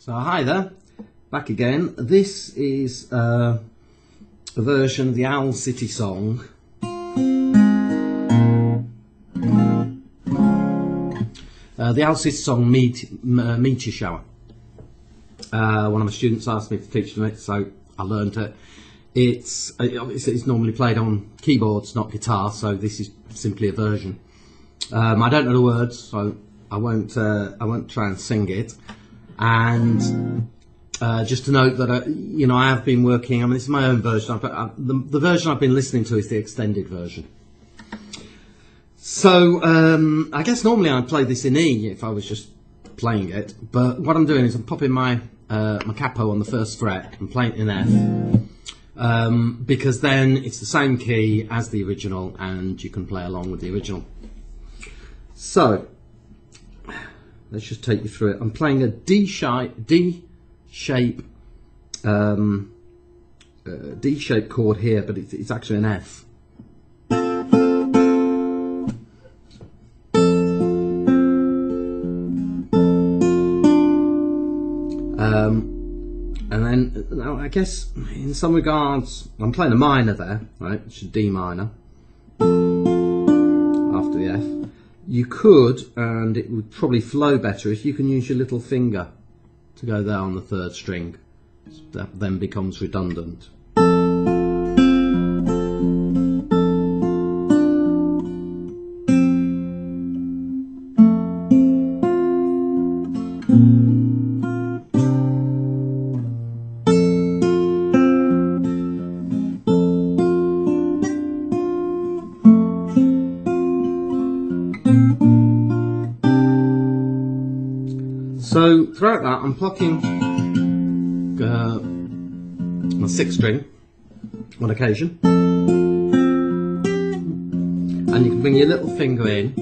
So hi there, back again. This is a version of the Owl City song. The Owl City song Meteor Shower. One of my students asked me to teach them it, so I learned it. It's normally played on keyboards, not guitar, so this is simply a version. I don't know the words, so I won't try and sing it. And just to note that I have been working. I mean, this is my own version. The version I've been listening to is the extended version. So I guess normally I'd play this in E if I was just playing it. But what I'm doing is I'm popping my my capo on the first fret and playing it in F, because then it's the same key as the original and you can play along with the original. So let's just take you through it. I'm playing a D shape chord here, but it's actually an F. And then now I guess in some regards I'm playing a minor there, right? It's a D minor after the F. You could, and it would probably flow better if you can use your little finger to go there on the third string. That then becomes redundant. So throughout that I'm plucking my sixth string on occasion, and you can bring your little finger in.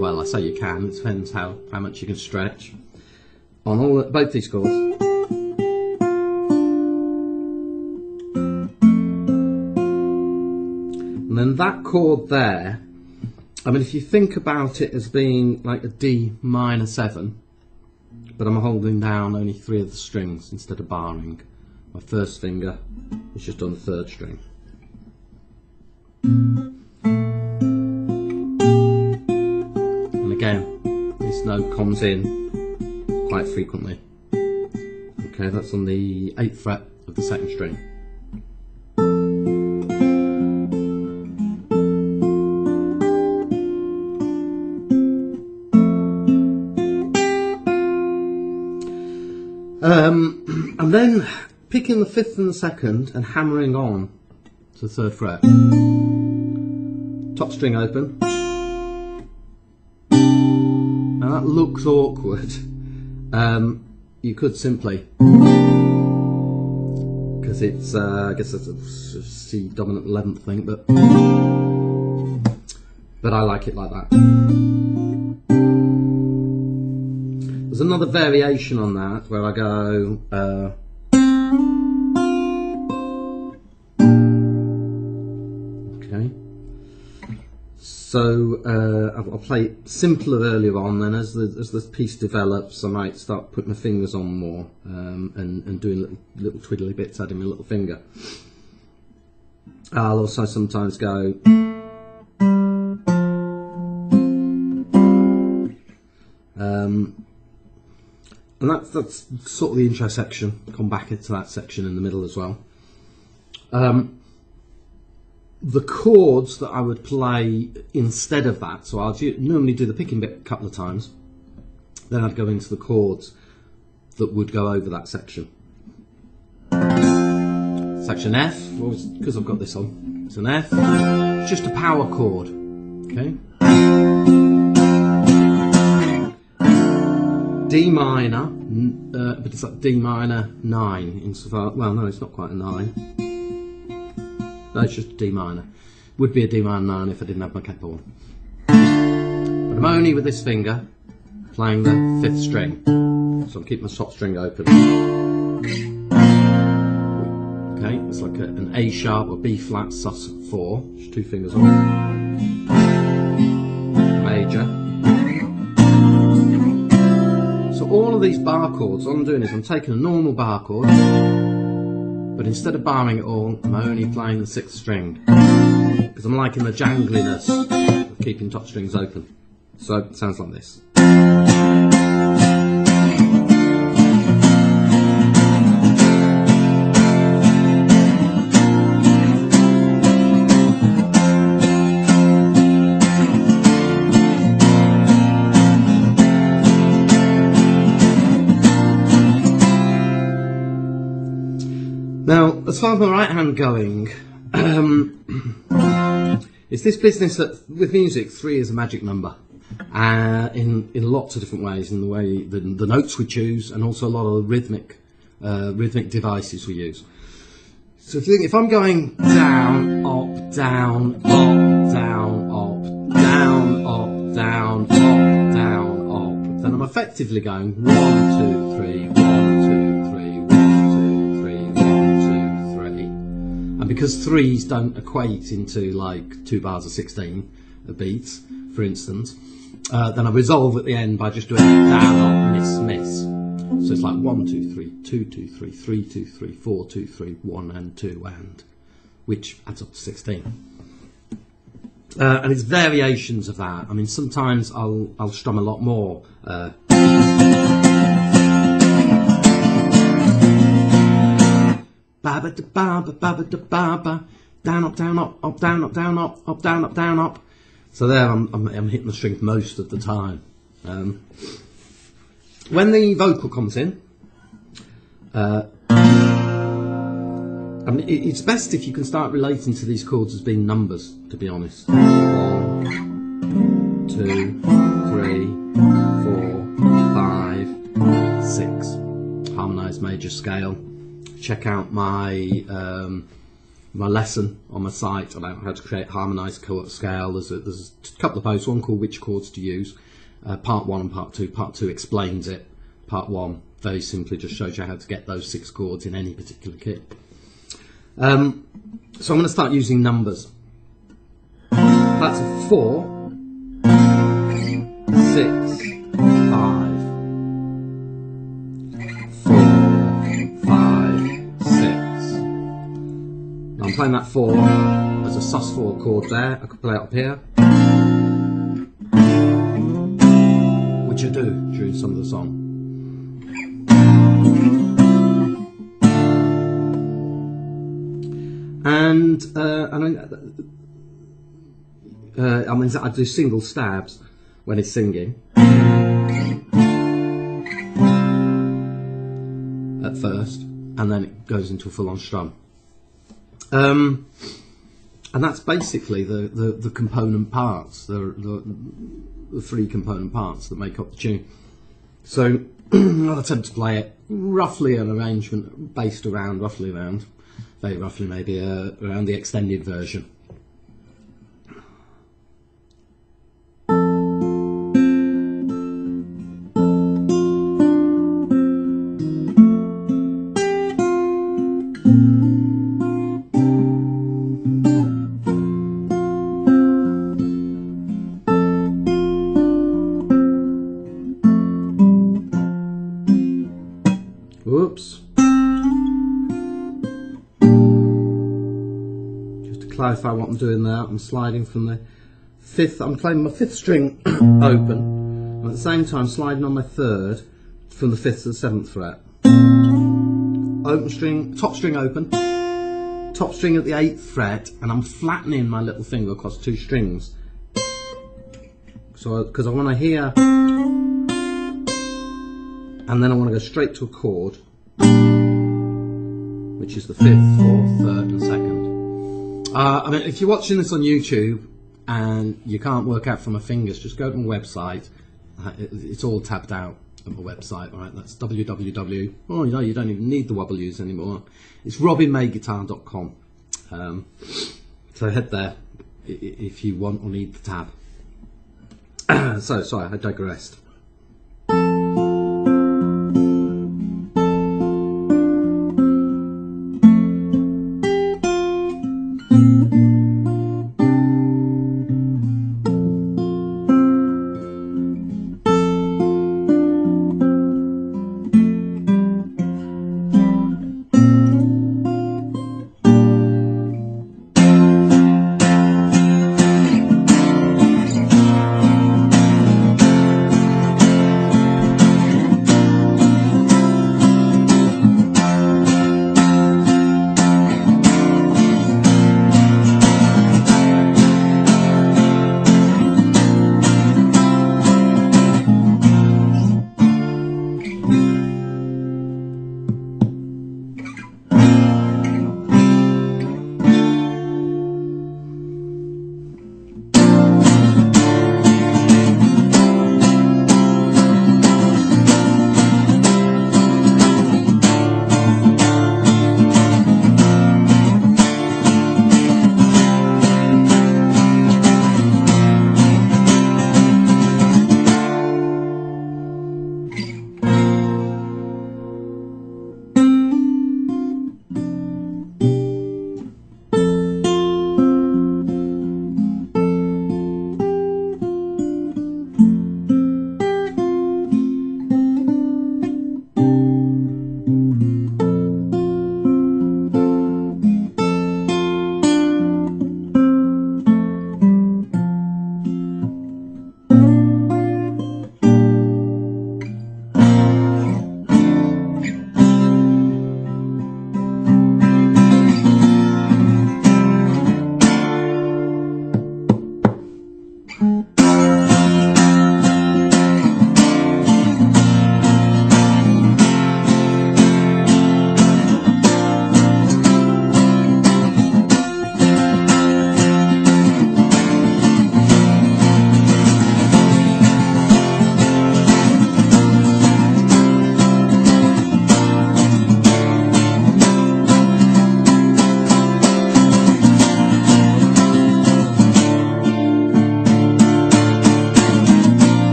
Well, I say you can, it depends how much you can stretch on both these chords. And then that chord there, I mean, if you think about it as being like a D minor 7, but I'm holding down only 3 of the strings instead of barring. My first finger is just on the third string. And again, this note comes in quite frequently. Okay, that's on the 8th fret of the 2nd string. And then picking the 5th and the 2nd and hammering on to the 3rd fret. Top string open. Now that looks awkward. You could simply, because it's I guess it's a C dominant 11th thing, but I like it like that. There's another variation on that where I go okay, so I'll play it simpler earlier on, then as the piece develops I might start putting my fingers on more and doing little twiddly bits, adding my little finger. I'll also sometimes go and that's sort of the intro section. Come back into that section in the middle as well. The chords that I would play instead of that, so I'll normally do the picking bit a couple of times, then I'd go into the chords that would go over that section. Section F, because I've got this on, it's an F, it's just a power chord, okay? D minor, but it's like D minor 9 insofar. Well, no, it's not quite a 9. No, it's just a D minor. Would be a D minor 9 if I didn't have my capo on. But I'm only with this finger playing the 5th string, so I'm keeping my top string open. Okay, it's like an A sharp or B flat sus 4. Just 2 fingers on. Major. So all of these bar chords, all I'm doing is I'm taking a normal bar chord, but instead of barring it all, I'm only playing the 6th string, because I'm liking the jangliness of keeping top strings open. So it sounds like this. Now, as far as my right hand going, it's this business that with music, 3 is a magic number, in lots of different ways, in the way the notes we choose, and also a lot of rhythmic devices we use. So if you think, if I'm going down, up, down, up, down, up, down, up, down, up, down, up, then I'm effectively going 1, 2, 3, 1, 2, 3, 1, 2, 3, 1, 2, 3. And because 3s don't equate into like 2 bars of 16 beats, for instance, then I resolve at the end by just doing down, up, miss, miss. So it's like 1, 2, 3, 2, 2, 3, 3, 2, 3, 4, 2, 3, 1 and 2 and, which adds up to 16. And it's variations of that. I mean, sometimes I'll strum a lot more. Ba ba da ba ba ba ba da ba ba, down up down up up down up down up up down up down up. So there I'm hitting the string most of the time. When the vocal comes in, I mean, it's best if you can start relating to these chords as being numbers, to be honest. 1, 2, 3, 4, 5, 6. Harmonised major scale. Check out my my lesson on my site about how to create harmonised chord scale. There's a couple of posts, one called Which Chords to Use, part 1 and part 2. Part 2 explains it. Part 1 very simply just shows you how to get those 6 chords in any particular key. So I'm going to start using numbers. That's a 4, 6, 5, 4, 5, 6. Now I'm playing that 4 as a sus4 chord there. I could play it up here, which I do during some of the song. And I mean, I do single stabs when it's singing at first, and then it goes into a full-on strum. And that's basically the component parts, the 3 component parts that make up the tune. So I'll attempt to play it roughly an arrangement based around, very roughly maybe around the extended version. Whoops. Just to clarify what I'm doing there, I'm sliding from the 5th, I'm playing my 5th string open, and at the same time sliding on my 3rd from the 5th to the 7th fret. Open string, top string open, top string at the 8th fret, and I'm flattening my little finger across 2 strings. So, because I want to hear, and then I want to go straight to a chord, which is the 5th, 4th, 3rd and 2nd. I mean, if you're watching this on YouTube and you can't work out from my fingers, just go to my website. It's all tabbed out on my website, right? That's www. Oh, you know, you don't even need the W's anymore. It's robinmayguitar.com. So head there if you want or need the tab. So, sorry, I digressed.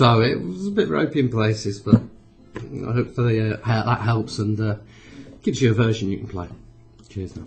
So it was a bit ropey in places, but hopefully that helps and gives you a version you can play. Cheers now.